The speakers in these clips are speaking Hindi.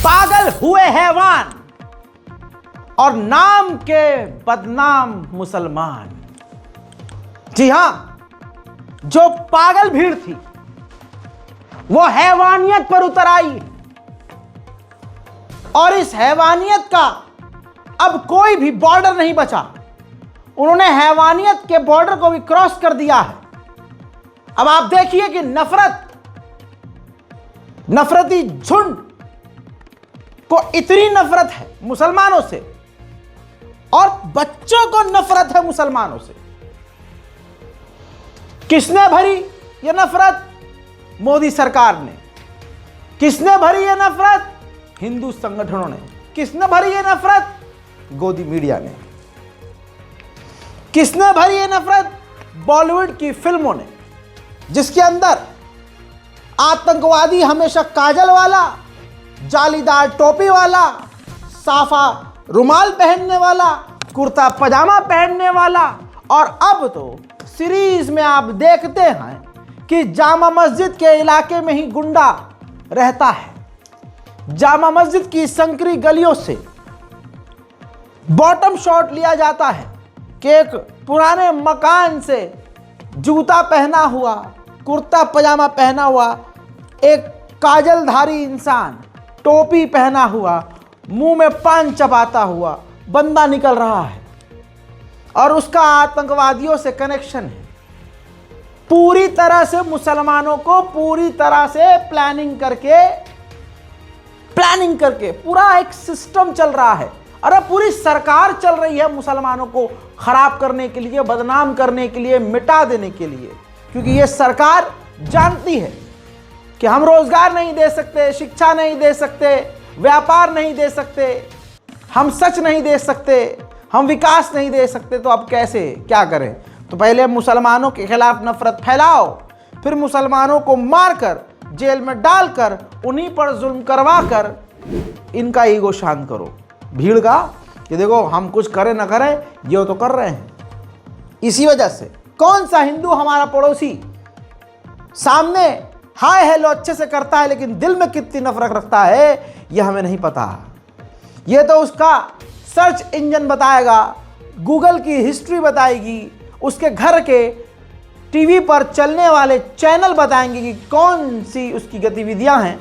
पागल हुए हैवान और नाम के बदनाम मुसलमान। जी हां, जो पागल भीड़ थी वो हैवानियत पर उतर आई और इस हैवानियत का अब कोई भी बॉर्डर नहीं बचा। उन्होंने हैवानियत के बॉर्डर को भी क्रॉस कर दिया है। अब आप देखिए कि नफरती झुंड को इतनी नफरत है मुसलमानों से और बच्चों को नफरत है मुसलमानों से। किसने भरी यह नफरत? मोदी सरकार ने। किसने भरी यह नफरत? हिंदू संगठनों ने। किसने भरी यह नफरत? गोदी मीडिया ने। किसने भरी यह नफरत? बॉलीवुड की फिल्मों ने, जिसके अंदर आतंकवादी हमेशा काजल वाला, जालीदार टोपी वाला, साफा रुमाल पहनने वाला, कुर्ता पजामा पहनने वाला। और अब तो सीरीज में आप देखते हैं कि जामा मस्जिद के इलाके में ही गुंडा रहता है। जामा मस्जिद की संकरी गलियों से बॉटम शॉट लिया जाता है कि एक पुराने मकान से जूता पहना हुआ, कुर्ता पजामा पहना हुआ एक काजलधारी इंसान, टोपी पहना हुआ, मुंह में पान चबाता हुआ बंदा निकल रहा है और उसका आतंकवादियों से कनेक्शन है। पूरी तरह से मुसलमानों को पूरी तरह से प्लानिंग करके पूरा एक सिस्टम चल रहा है। अरे पूरी सरकार चल रही है मुसलमानों को खराब करने के लिए, बदनाम करने के लिए, मिटा देने के लिए। क्योंकि ये सरकार जानती है कि हम रोजगार नहीं दे सकते, शिक्षा नहीं दे सकते, व्यापार नहीं दे सकते, हम सच नहीं दे सकते, हम विकास नहीं दे सकते। तो अब कैसे क्या करें? तो पहले मुसलमानों के खिलाफ नफरत फैलाओ, फिर मुसलमानों को मारकर जेल में डालकर उन्हीं पर जुल्म करवाकर इनका ईगो शांत करो भीड़ का, कि देखो हम कुछ करें ना करें ये तो कर रहे हैं। इसी वजह से कौन सा हिंदू हमारा पड़ोसी सामने हाय हेलो अच्छे से करता है लेकिन दिल में कितनी नफरत रखता है यह हमें नहीं पता। यह तो उसका सर्च इंजन बताएगा, गूगल की हिस्ट्री बताएगी, उसके घर के टीवी पर चलने वाले चैनल बताएंगे कि कौन सी उसकी गतिविधियां हैं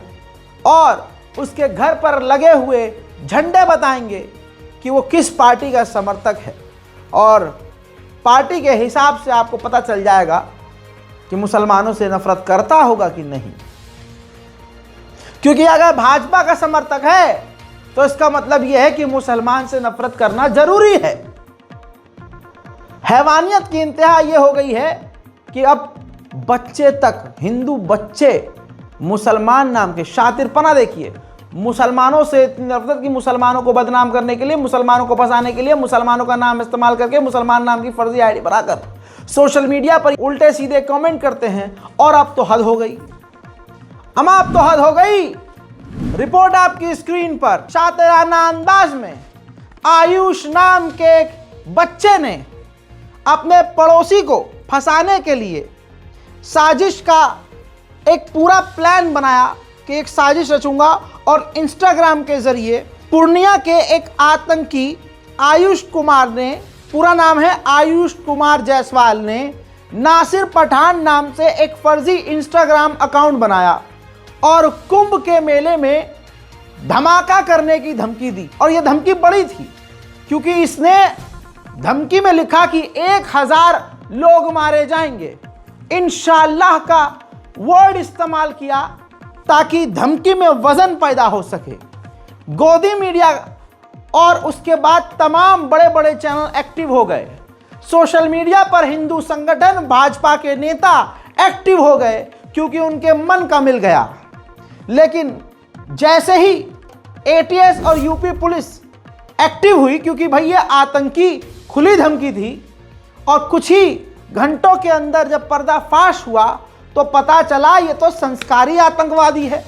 और उसके घर पर लगे हुए झंडे बताएंगे कि वो किस पार्टी का समर्थक है। और पार्टी के हिसाब से आपको पता चल जाएगा कि मुसलमानों से नफरत करता होगा कि नहीं। क्योंकि अगर भाजपा का समर्थक है तो इसका मतलब यह है कि मुसलमान से नफरत करना जरूरी है। हैवानियत की इंतहा यह हो गई है कि अब बच्चे तक, हिंदू बच्चे मुसलमान नाम के शातिरपना देखिए, मुसलमानों से इतनी नफरत की मुसलमानों को बदनाम करने के लिए, मुसलमानों को फंसाने के लिए, मुसलमानों का नाम इस्तेमाल करके, मुसलमान नाम की फर्जी आईडी बनाकर सोशल मीडिया पर उल्टे सीधे कमेंट करते हैं। और अब तो हद हो गई, अमा अब तो हद हो गई। रिपोर्ट आपकी स्क्रीन पर। शातिराना अंदाज में आयुष नाम के एक बच्चे ने अपने पड़ोसी को फंसाने के लिए साजिश का एक पूरा प्लान बनाया कि एक साजिश रचूंगा और इंस्टाग्राम के जरिए पूर्णिया के एक आतंकी आयुष कुमार ने, पूरा नाम है आयुष कुमार जायसवाल ने, नासिर पठान नाम से एक फर्जी इंस्टाग्राम अकाउंट बनाया और कुंभ के मेले में धमाका करने की धमकी दी। और यह धमकी बड़ी थी क्योंकि इसने धमकी में लिखा कि 1000 लोग मारे जाएंगे, इंशाअल्लाह का वर्ड इस्तेमाल किया ताकि धमकी में वजन पैदा हो सके। गोदी मीडिया और उसके बाद तमाम बड़े बड़े चैनल एक्टिव हो गए। सोशल मीडिया पर हिंदू संगठन, भाजपा के नेता एक्टिव हो गए क्योंकि उनके मन का मिल गया। लेकिन जैसे ही एटीएस और यूपी पुलिस एक्टिव हुई, क्योंकि भाई ये आतंकी खुली धमकी थी, और कुछ ही घंटों के अंदर जब पर्दाफाश हुआ तो पता चला ये तो संस्कारी आतंकवादी है,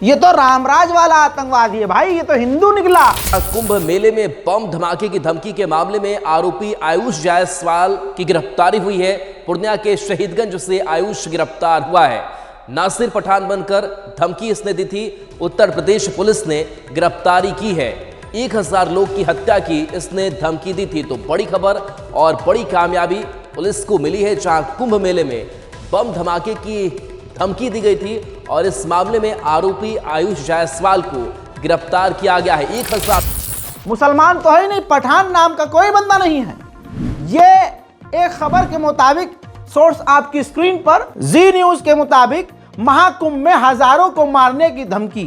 ये तो रामराज वाला आतंकवादी है भाई, ये तो हिंदू निकला। कुंभ मेले में बम धमाके की धमकी के मामले में आरोपी आयुष जायसवाल की गिरफ्तारी हुई है। पूर्णिया के शहीदगंज से आयुष गिरफ्तार हुआ है। नासिर पठान बनकर धमकी इसने दी थी। उत्तर प्रदेश पुलिस ने गिरफ्तारी की है। 1000 लोग की हत्या की इसने धमकी दी थी। तो बड़ी खबर और बड़ी कामयाबी पुलिस को मिली है, जहां कुंभ मेले में बम धमाके की धमकी दी गई थी और इस मामले में आरोपी आयुष जायसवाल को गिरफ्तार किया गया है। 1000 मुसलमान तो है ही नहीं, पठान नाम का कोई बंदा नहीं है। ये एक खबर के मुताबिक, सोर्स आपकी स्क्रीन पर, जी न्यूज के मुताबिक महाकुंभ में हजारों को मारने की धमकी।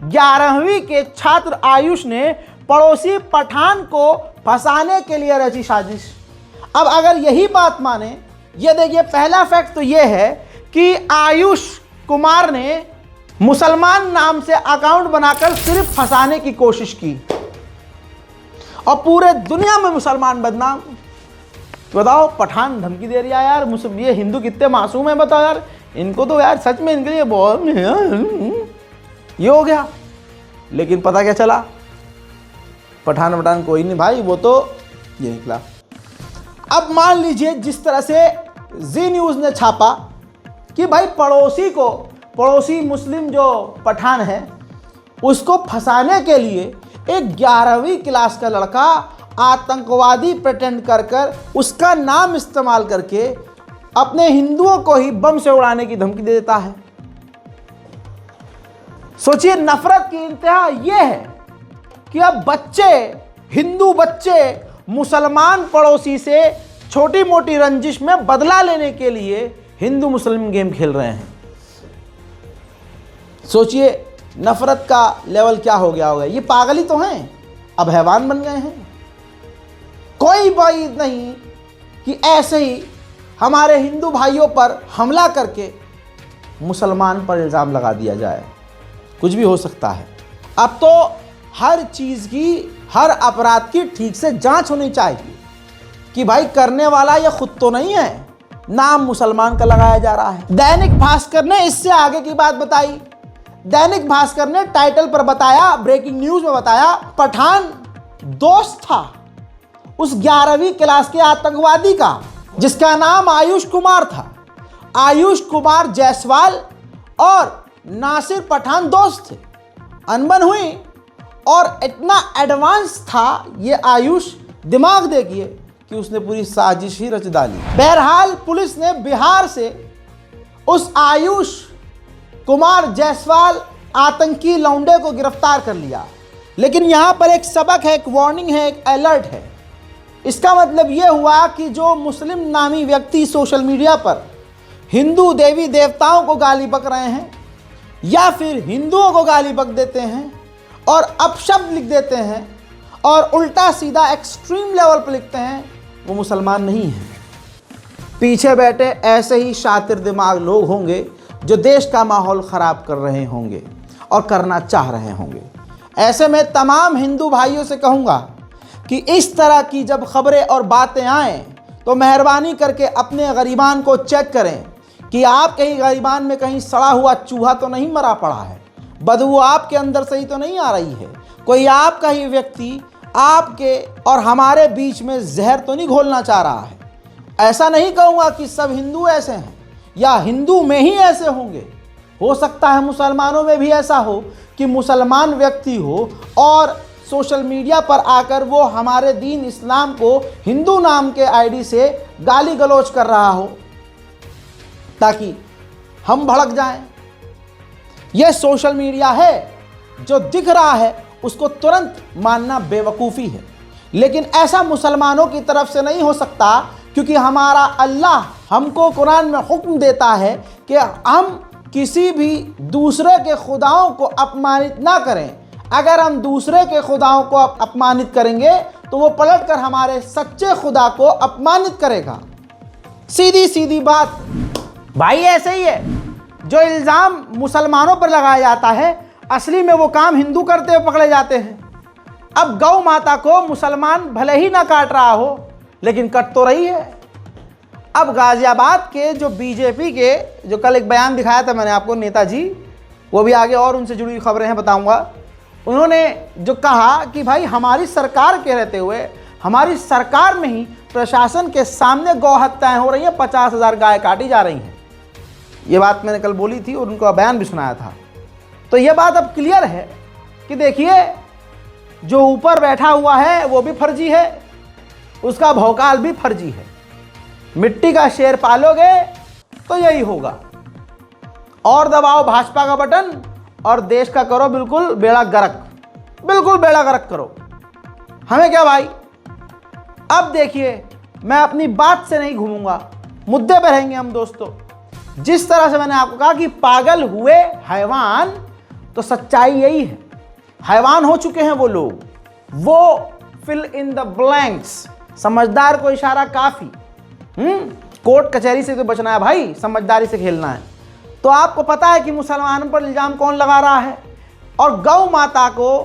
11वीं के छात्र आयुष ने पड़ोसी पठान को फंसाने के लिए रची साजिश। अब अगर यही बात माने, ये देखिए, पहला फैक्ट तो ये है कि आयुष कुमार ने मुसलमान नाम से अकाउंट बनाकर सिर्फ फंसाने की कोशिश की और पूरे दुनिया में मुसलमान बदनाम। बताओ, पठान धमकी दे रहा है यार, ये हिंदू कितने मासूम है, बताओ यार, इनको तो यार सच में इनके लिए बहुत ये हो गया। लेकिन पता क्या चला, पठान कोई नहीं भाई, वो तो ये निकला। अब मान लीजिए जिस तरह से जी न्यूज़ ने छापा कि भाई पड़ोसी मुस्लिम जो पठान है उसको फंसाने के लिए एक 11वीं क्लास का लड़का आतंकवादी प्रेटेंड कर उसका नाम इस्तेमाल करके अपने हिंदुओं को ही बम से उड़ाने की धमकी दे देता है। सोचिए, नफरत की इंतहा यह है कि अब हिंदू बच्चे मुसलमान पड़ोसी से छोटी मोटी रंजिश में बदला लेने के लिए हिंदू मुस्लिम गेम खेल रहे हैं। सोचिए नफरत का लेवल क्या हो गया होगा। ये पागल ही तो हैं, अब हैवान बन गए हैं। कोई बात नहीं कि ऐसे ही हमारे हिंदू भाइयों पर हमला करके मुसलमान पर इल्ज़ाम लगा दिया जाए, कुछ भी हो सकता है। अब तो हर चीज़ की, हर अपराध की ठीक से जांच होनी चाहिए कि भाई करने वाला ये खुद तो नहीं है, नाम मुसलमान का लगाया जा रहा है। दैनिक भास्कर ने इससे आगे की बात बताई। दैनिक भास्कर ने टाइटल पर बताया, ब्रेकिंग न्यूज में बताया, पठान दोस्त था उस 11वीं क्लास के आतंकवादी का जिसका नाम आयुष कुमार था। आयुष कुमार जायसवाल और नासिर पठान दोस्त थे। अनबन हुई और इतना एडवांस था ये आयुष, दिमाग देखिए कि उसने पूरी साजिश ही रच डाली। बहरहाल पुलिस ने बिहार से उस आयुष कुमार जायसवाल आतंकी लौंडे को गिरफ्तार कर लिया। लेकिन यहाँ पर एक सबक है, एक वार्निंग है, एक अलर्ट है। इसका मतलब ये हुआ कि जो मुस्लिम नामी व्यक्ति सोशल मीडिया पर हिंदू देवी देवताओं को गाली बक रहे हैं या फिर हिंदुओं को गाली बक देते हैं और अपशब्द लिख देते हैं और उल्टा सीधा एक्सट्रीम लेवल पर लिखते हैं, वो मुसलमान नहीं है। पीछे बैठे ऐसे ही शातिर दिमाग लोग होंगे जो देश का माहौल ख़राब कर रहे होंगे और करना चाह रहे होंगे। ऐसे में तमाम हिंदू भाइयों से कहूँगा कि इस तरह की जब खबरें और बातें आएँ तो मेहरबानी करके अपने गरीबान को चेक करें कि आप कहीं गरीबान में कहीं सड़ा हुआ चूहा तो नहीं मरा पड़ा है, बदबू आपके अंदर से ही तो नहीं आ रही है, कोई आपका ही व्यक्ति आपके और हमारे बीच में जहर तो नहीं घोलना चाह रहा है। ऐसा नहीं कहूँगा कि सब हिंदू ऐसे हैं या हिंदू में ही ऐसे होंगे, हो सकता है मुसलमानों में भी ऐसा हो कि मुसलमान व्यक्ति हो और सोशल मीडिया पर आकर वो हमारे दीन इस्लाम को हिंदू नाम के आईडी से गाली गलौज कर रहा हो ताकि हम भड़क जाएं। यह सोशल मीडिया है, जो दिख रहा है उसको तुरंत मानना बेवकूफ़ी है। लेकिन ऐसा मुसलमानों की तरफ से नहीं हो सकता, क्योंकि हमारा अल्लाह हमको कुरान में हुक्म देता है कि हम किसी भी दूसरे के खुदाओं को अपमानित ना करें। अगर हम दूसरे के खुदाओं को अपमानित करेंगे तो वो पलटकर हमारे सच्चे खुदा को अपमानित करेगा। सीधी सीधी बात भाई, ऐसे ही है। जो इल्ज़ाम मुसलमानों पर लगाया जाता है, असली में वो काम हिंदू करते हुए पकड़े जाते हैं। अब गौ माता को मुसलमान भले ही ना काट रहा हो, लेकिन कट तो रही है। अब गाजियाबाद के जो बीजेपी के, जो कल एक बयान दिखाया था मैंने आपको, नेताजी, वो भी आगे और उनसे जुड़ी हुई खबरें हैं बताऊंगा। उन्होंने जो कहा कि भाई हमारी सरकार के रहते हुए, हमारी सरकार में ही प्रशासन के सामने गौ हत्याएं हो रही हैं, 50,000 गाय काटी जा रही हैं। ये बात मैंने कल बोली थी और उनको बयान भी सुनाया था। तो ये बात अब क्लियर है कि देखिए, जो ऊपर बैठा हुआ है वो भी फर्जी है, उसका भौकाल भी फर्जी है। मिट्टी का शेर पालोगे तो यही होगा। और दबाओ भाजपा का बटन और देश का करो बिल्कुल बेड़ा गर्क, बिल्कुल बेड़ा गर्क करो। हमें क्या भाई। अब देखिए, मैं अपनी बात से नहीं घूमूंगा, मुद्दे पे रहेंगे हम दोस्तों। जिस तरह से मैंने आपको कहा कि पागल हुए हैवान, तो सच्चाई यही है। हैवान हो चुके हैं वो लोग। वो फिल इन द ब्लैंक्स। समझदार को इशारा काफी। कोर्ट कचहरी से तो बचना है भाई, समझदारी से खेलना है। तो आपको पता है कि मुसलमानों पर इल्जाम कौन लगा रहा है, और गौ माता को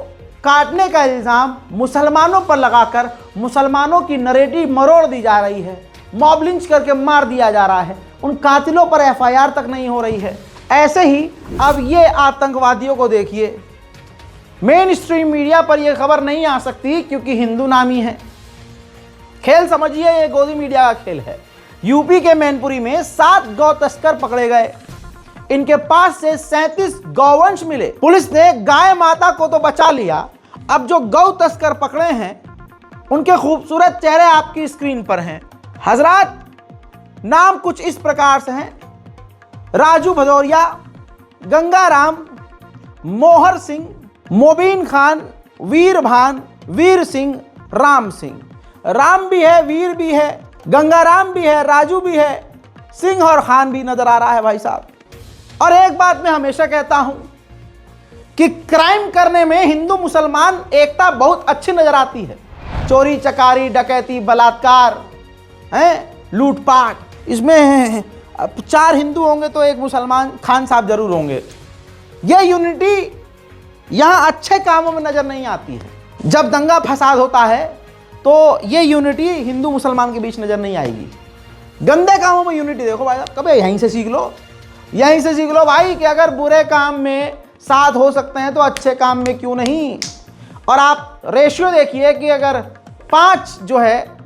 काटने का इल्जाम मुसलमानों पर लगाकर मुसलमानों की नरेटिव मरोड़ दी जा रही है। मॉब लिंच करके मार दिया जा रहा है। उन कातिलों पर एफआईआर तक नहीं हो रही है। ऐसे ही अब ये आतंकवादियों को देखिए, मेन स्ट्रीम मीडिया पर यह खबर नहीं आ सकती क्योंकि हिंदू नामी है। खेल समझिए, ये गोदी मीडिया का खेल है। यूपी के मैनपुरी में 7 गौ तस्कर पकड़े गए। इनके पास से 37 गौवंश मिले। पुलिस ने गाय माता को तो बचा लिया। अब जो गौ तस्कर पकड़े हैं उनके खूबसूरत चेहरे आपकी स्क्रीन पर हैं। हजरात, नाम कुछ इस प्रकार से हैं: राजू भदौरिया, गंगाराम, मोहर सिंह, मोबीन खान, वीर भान, वीर सिंह, राम सिंह। राम भी है, वीर भी है, गंगाराम भी है, राजू भी है, सिंह और खान भी नजर आ रहा है भाई साहब। और एक बात मैं हमेशा कहता हूं कि क्राइम करने में हिंदू मुसलमान एकता बहुत अच्छी नजर आती है। चोरी चकारी, डकैती, बलात्कार, लूटपाट, इसमें 4 हिंदू होंगे तो एक मुसलमान खान साहब जरूर होंगे। यह यूनिटी यहां अच्छे कामों में नजर नहीं आती है। जब दंगा फसाद होता है तो ये यूनिटी हिंदू मुसलमान के बीच नजर नहीं आएगी। गंदे कामों में यूनिटी देखो भाई साहब, कभी यहीं से सीख लो, यहीं से सीख लो भाई कि अगर बुरे काम में साथ हो सकते हैं तो अच्छे काम में क्यों नहीं। और आप रेशियो देखिए कि अगर 5 जो है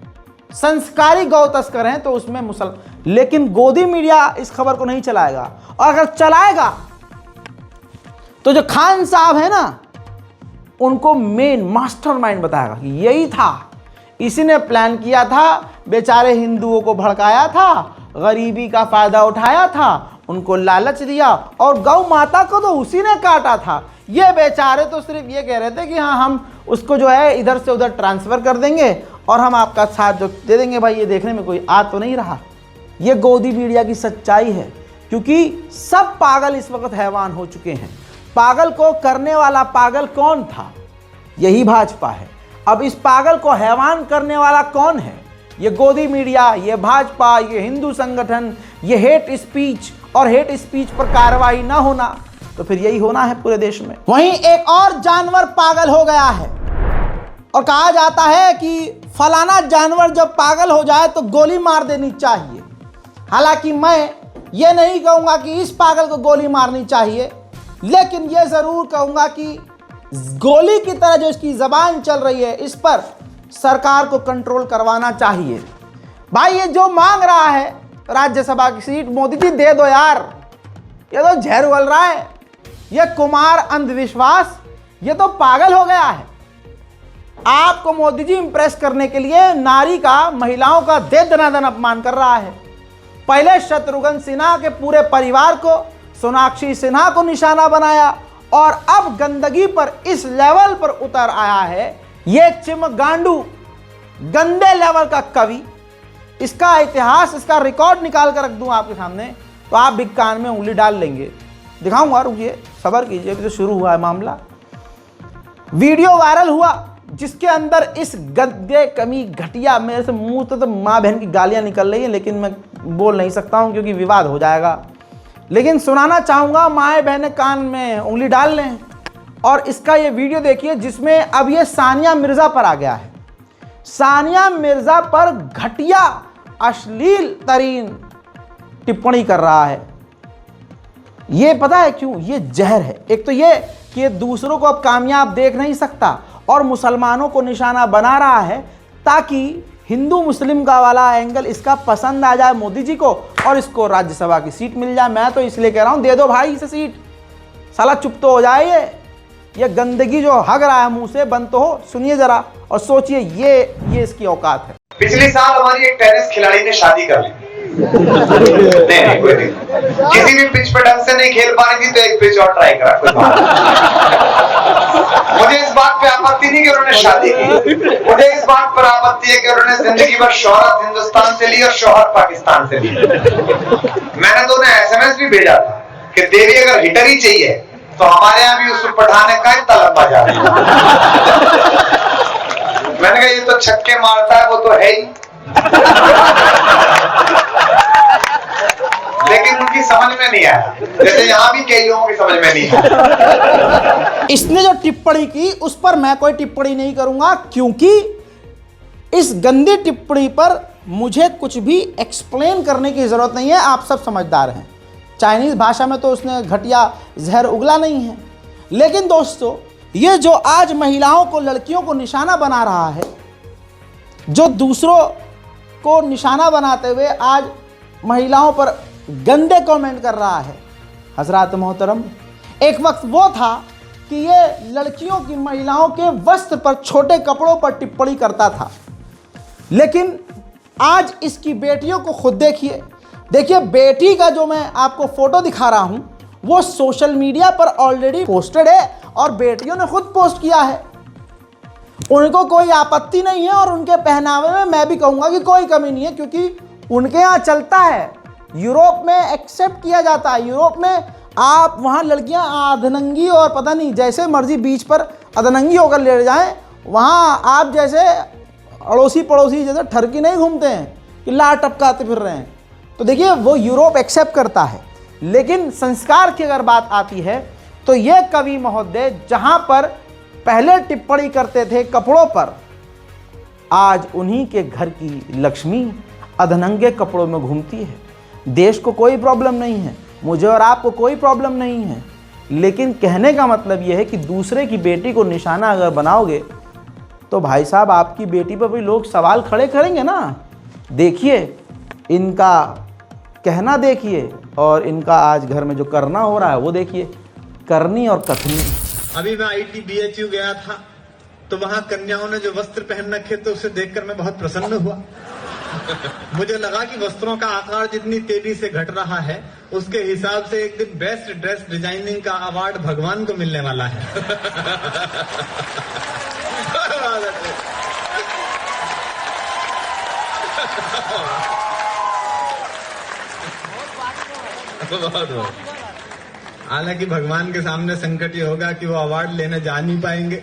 संस्कारी गौ तस्कर हैं तो उसमें लेकिन गोदी मीडिया इस खबर को नहीं चलाएगा। और अगर चलाएगा तो जो खान साहब है ना, उनको मेन मास्टरमाइंड बताएगा कि यही था, इसी ने प्लान किया था, बेचारे हिंदुओं को भड़काया था, गरीबी का फायदा उठाया था, उनको लालच दिया और गौ माता को तो उसी ने काटा था। ये बेचारे तो सिर्फ ये कह रहे थे कि हाँ हम उसको जो है इधर से उधर ट्रांसफ़र कर देंगे और हम आपका साथ जो दे देंगे। भाई ये देखने में कोई आ तो नहीं रहा। ये गोदी मीडिया की सच्चाई है, क्योंकि सब पागल इस वक्त हैवान हो चुके हैं। पागल को करने वाला पागल कौन था? यही भाजपा है। अब इस पागल को हैवान करने वाला कौन है? ये गोदी मीडिया, ये भाजपा, ये हिंदू संगठन, ये हेट स्पीच। और हेट स्पीच पर कार्रवाई ना होना तो फिर यही होना है पूरे देश में। वहीं एक और जानवर पागल हो गया है और कहा जाता है कि फलाना जानवर जब पागल हो जाए तो गोली मार देनी चाहिए। हालांकि मैं ये नहीं कहूँगा कि इस पागल को गोली मारनी चाहिए, लेकिन ये ज़रूर कहूँगा कि गोली की तरह जो इसकी ज़बान चल रही है, इस पर सरकार को कंट्रोल करवाना चाहिए। भाई ये जो मांग रहा है राज्यसभा की सीट, मोदी जी दे दो यार। ये तो जहर उगल रहा है। ये कुमार अंधविश्वास, ये तो पागल हो गया है। आपको मोदी जी इंप्रेस करने के लिए नारी का, महिलाओं का दे दनादन अपमान कर रहा है। पहले शत्रुघ्न सिन्हा के पूरे परिवार को, सोनाक्षी सिन्हा को निशाना बनाया और अब गंदगी पर इस लेवल पर उतर आया है। ये चिमगांडू गंदे लेवल का कवि, इसका इतिहास, इसका रिकॉर्ड निकाल कर रख दूं आपके सामने तो आप भी कान में उंगली डाल लेंगे। दिखाऊंगा, रुकिए, सब्र कीजिए, अभी तो शुरू हुआ है मामला। वीडियो वायरल हुआ जिसके अंदर इस गंदे, कमी, घटिया, मेरे से मुंह तो माँ बहन की गालियां निकल रही हैं, लेकिन मैं बोल नहीं सकता हूं क्योंकि विवाद हो जाएगा। लेकिन सुनाना चाहूँगा, माएँ बहनें कान में उंगली डाल लें। और इसका ये वीडियो देखिए जिसमें अब ये सानिया मिर्ज़ा पर आ गया है। सानिया मिर्ज़ा पर घटिया, अश्लील तरीन टिप्पणी कर रहा है। ये पता है क्यों? ये जहर है। एक तो ये कि ये दूसरों को अब कामयाब देख नहीं सकता और मुसलमानों को निशाना बना रहा है ताकि हिंदू मुस्लिम का वाला एंगल इसका पसंद आ जाए मोदी जी को और इसको राज्यसभा की सीट मिल जाए। मैं तो इसलिए कह रहा हूं दे दो भाई इसे सीट, साला चुप तो हो जाए ये गंदगी जो हग रहा है मुंह से बंद तो हो। सुनिए जरा और सोचिए, ये इसकी औकात है। पिछले साल हमारी एक टेनिस खिलाड़ी ने शादी कर ली। नहीं कोई नहीं, किसी भी पिच पर ढंग से नहीं खेल पा रही थी तो एक पिच और ट्राई करा, कोई बात नहीं। मुझे इस बात पे आपत्ति नहीं कि उन्होंने शादी की, मुझे इस बात पर आपत्ति है कि उन्होंने जिंदगी भर शोहरत हिंदुस्तान से ली और शोहर पाकिस्तान से ली। मैंने तो उन्हें SMS भी भेजा था कि देवी अगर हिटर ही चाहिए तो हमारे यहाँ भी उस पठाने का इतना लंबा जा रहा है। मैंने कहा ये तो छक्के मारता है, वो तो है ही, लेकिन उनकी समझ में नहीं आया, जैसे यहां भी कई लोगों की समझ में नहीं आया। इसने जो टिप्पणी की उस पर मैं कोई टिप्पणी नहीं करूंगा, क्योंकि इस गंदी टिप्पणी पर मुझे कुछ भी एक्सप्लेन करने की जरूरत नहीं है। आप सब समझदार हैं, चाइनीज भाषा में तो उसने घटिया जहर उगला नहीं है। लेकिन दोस्तों, ये जो आज महिलाओं को, लड़कियों को निशाना बना रहा है, जो दूसरों को निशाना बनाते हुए आज महिलाओं पर गंदे कमेंट कर रहा है, हजरात मोहतरम, एक वक्त वो था कि ये लड़कियों की, महिलाओं के वस्त्र पर, छोटे कपड़ों पर टिप्पणी करता था। लेकिन आज इसकी बेटियों को खुद देखिए। देखिए, बेटी का जो मैं आपको फोटो दिखा रहा हूं वो सोशल मीडिया पर ऑलरेडी पोस्टेड है और बेटियों ने खुद पोस्ट किया है। उनको कोई आपत्ति नहीं है और उनके पहनावे में मैं भी कहूंगा कि कोई कमी नहीं है, क्योंकि उनके यहाँ चलता है। यूरोप में एक्सेप्ट किया जाता है। यूरोप में आप वहाँ लड़कियाँ अधनंगी और पता नहीं जैसे मर्जी बीच पर अधनंगी होकर ले जाएं, वहाँ आप जैसे अड़ोसी पड़ोसी जैसे ठरकी नहीं घूमते हैं कि लार टपकाते फिर रहे हैं। तो देखिए, वो यूरोप एक्सेप्ट करता है। लेकिन संस्कार की अगर बात आती है तो ये कवि महोदय जहाँ पर पहले टिप्पणी करते थे कपड़ों पर, आज उन्हीं के घर की लक्ष्मी अधनंगे कपड़ों में घूमती है। देश को कोई प्रॉब्लम नहीं है, मुझे और आपको कोई प्रॉब्लम नहीं है, लेकिन कहने का मतलब यह है कि दूसरे की बेटी को निशाना अगर बनाओगे तो भाई साहब आपकी बेटी पर भी लोग सवाल खड़े करेंगे ना। देखिए, इनका कहना देखिए और इनका आज घर में जो करना हो रहा है वो देखिए, करनी और कथनी। अभी मैं ITBHU गया था तो वहां कन्याओं ने जो वस्त्र पहन रखे थे उसे देखकर मैं बहुत प्रसन्न हुआ। मुझे लगा कि वस्त्रों का आकार जितनी तेजी से घट रहा है उसके हिसाब से एक दिन बेस्ट ड्रेस डिजाइनिंग का अवार्ड भगवान को मिलने वाला है। बहुत हालांकि भगवान के सामने संकट ये होगा कि वो अवार्ड लेने जा नहीं पाएंगे।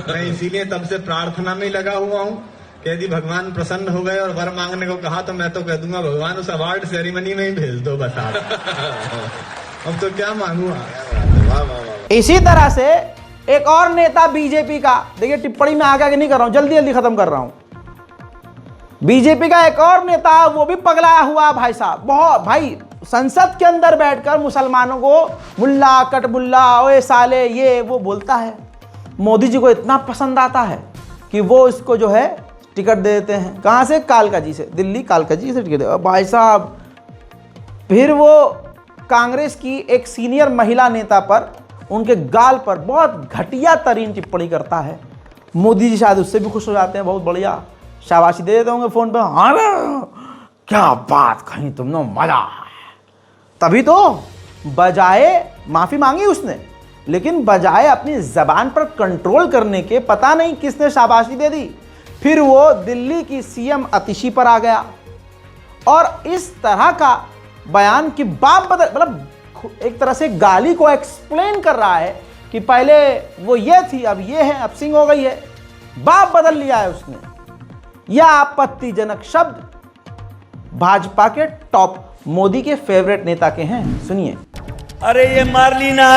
मैं इसीलिए तब से प्रार्थना में लगा हुआ हूँ कि यदि भगवान प्रसन्न हो गए और वर मांगने को कहा तो मैं तो कह दूंगा भगवान उस अवार्ड सेरेमनी में ही भेज दो बस आप। अब तो क्या मांगू। इसी तरह से एक और नेता बीजेपी का, देखिए टिप्पणी में आगे नहीं कर रहा हूं, जल्दी जल्दी खत्म कर रहा हूं। बीजेपी का एक और नेता, वो भी पगलाया हुआ भाई साहब, बहुत भाई, संसद के अंदर बैठकर मुसलमानों को मुल्ला कटबुल्ला ओए साले ये वो बोलता है। मोदी जी को इतना पसंद आता है कि वो इसको जो है टिकट दे देते हैं। कहाँ से? कालकाजी से, दिल्ली कालकाजी से टिकट दे भाई साहब। फिर वो कांग्रेस की एक सीनियर महिला नेता पर, उनके गाल पर बहुत घटिया तरीन टिप्पणी करता है। मोदी जी शायद उससे भी खुश हो जाते हैं, बहुत बढ़िया शाबाशी दे देते होंगे फ़ोन पे, हाँ क्या बात कहीं तुमने, मजा। तभी तो बजाय माफ़ी मांगी उसने, लेकिन बजाय अपनी ज़बान पर कंट्रोल करने के पता नहीं किसने शाबाशी दे दी। फिर वो दिल्ली की CM अतिशी पर आ गया और इस तरह का बयान कि बाप बदल, मतलब एक तरह से गाली को एक्सप्लेन कर रहा है कि पहले वो ये थी अब ये है, अब सिंह हो गई है, बाप बदल लिया है उसने। यह आपत्तिजनक शब्द भाजपा के टॉप, मोदी के फेवरेट नेता के हैं, सुनिए। अरे ये मार्लिना,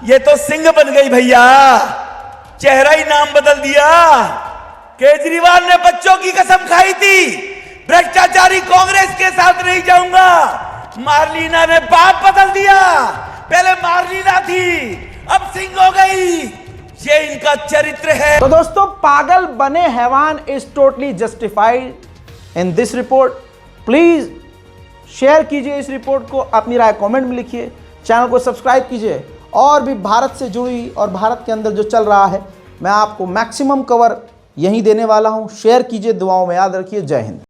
ये तो सिंह बन गई भैया, चेहरा ही नाम बदल दिया। केजरीवाल ने बच्चों की कसम खाई थी, भ्रष्टाचारी कांग्रेस के साथ नहीं जाऊंगा। मार्लिना ने बाप बदल दिया, पहले मार्लिना थी अब सिंह हो गई। ये इनका चरित्र है। तो दोस्तों, पागल बने हैवान is totally justified in this report. Please share कीजिए इस रिपोर्ट को, अपनी राय कमेंट में लिखिए, चैनल को सब्सक्राइब कीजिए। और भी भारत से जुड़ी और भारत के अंदर जो चल रहा है, मैं आपको मैक्सिमम कवर यहीं देने वाला हूं। शेयर कीजिए, दुआओं में याद रखिए। जय हिंद।